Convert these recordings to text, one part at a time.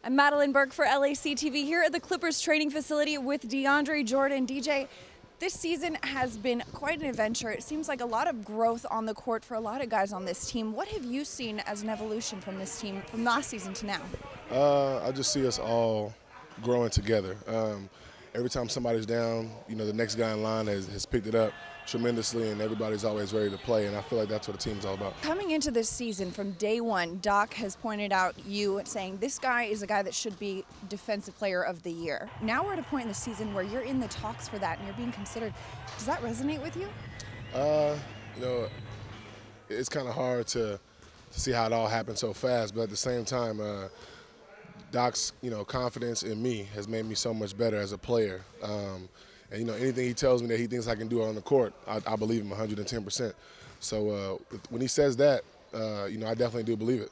I'm Madelyn Burke for LAC TV here at the Clippers training facility with DeAndre Jordan. DJ, this season has been quite an adventure. It seems like a lot of growth on the court for a lot of guys on this team. What have you seen as an evolution from this team from last season to now? I just see us all growing together. Every time somebody's down, the next guy in line has picked it up tremendously, and everybody's always ready to play, and I feel like that's what the team's all about. Coming into this season from day one, Doc has pointed out you saying this guy is a guy that should be Defensive Player of the Year. Now we're at a point in the season where you're in the talks for that and you're being considered. Does that resonate with you? It's kind of hard to see how it all happened so fast, but at the same time, Doc's, confidence in me has made me so much better as a player. And anything he tells me that he thinks I can do on the court, I believe him 110%. So when he says that, I definitely do believe it.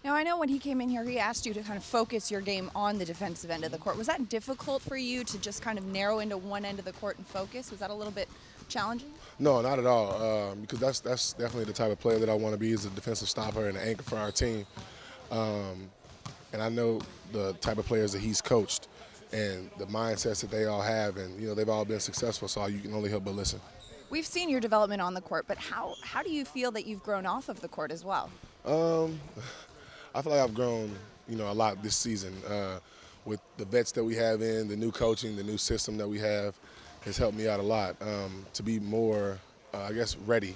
Now, I know when he came in here, he asked you to kind of focus your game on the defensive end of the court. Was that difficult for you to just kind of narrow into one end of the court and focus? Was that a little bit challenging? No, not at all, because that's definitely the type of player that I want to be, is a defensive stopper and an anchor for our team. And I know the type of players that he's coached and the mindsets that they all have, and they've all been successful, so you can only help but listen. We've seen your development on the court, but how do you feel that you've grown off of the court as well? I feel like I've grown, a lot this season. With the vets that we have in, the new coaching, the new system that we have has helped me out a lot to be more, ready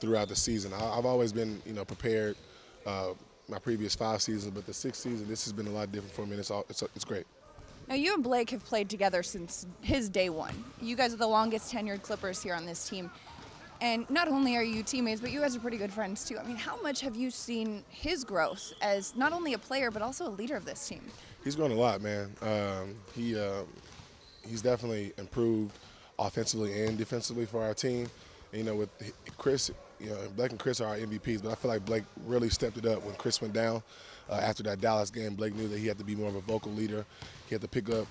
throughout the season. I've always been, prepared my previous 5 seasons, but the 6th season, this has been a lot different for me, and it's great. Now, you and Blake have played together since his day one. You guys are the longest tenured Clippers here on this team. And not only are you teammates, but you guys are pretty good friends too. I mean, how much have you seen his growth as not only a player, but also a leader of this team? He's grown a lot, man. He's definitely improved offensively and defensively for our team. And, with Chris, Blake and Chris are our MVPs, but I feel like Blake really stepped it up when Chris went down. After that Dallas game, Blake knew that he had to be more of a vocal leader. He had to pick up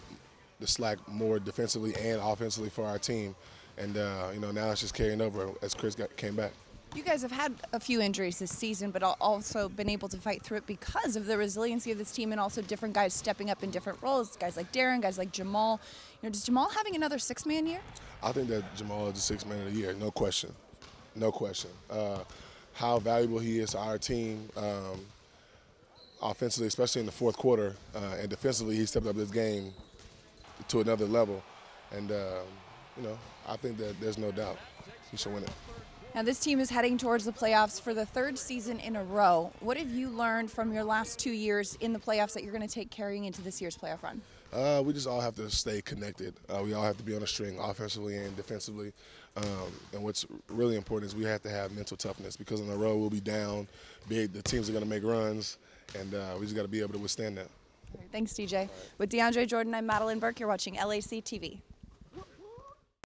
the slack more defensively and offensively for our team. And, now it's just carrying over as Chris came back. You guys have had a few injuries this season, but also been able to fight through it because of the resiliency of this team and also different guys stepping up in different roles, guys like Darren, guys like Jamal. Does Jamal having another 6-man year? I think that Jamal is the 6th man of the year, no question. No question. How valuable he is to our team offensively, especially in the 4th quarter, and defensively he stepped up his game to another level. And, I think that there's no doubt he should win it. Now, this team is heading towards the playoffs for the 3rd season in a row. What have you learned from your last 2 years in the playoffs that you're going to take carrying into this year's playoff run? We just all have to stay connected. We all have to be on a string offensively and defensively. And what's really important is we have to have mental toughness, because on the road we'll be down big. The teams are going to make runs, and we just got to be able to withstand that. Thanks, DJ. With DeAndre Jordan, I'm Madelyn Burke. You're watching LAC TV.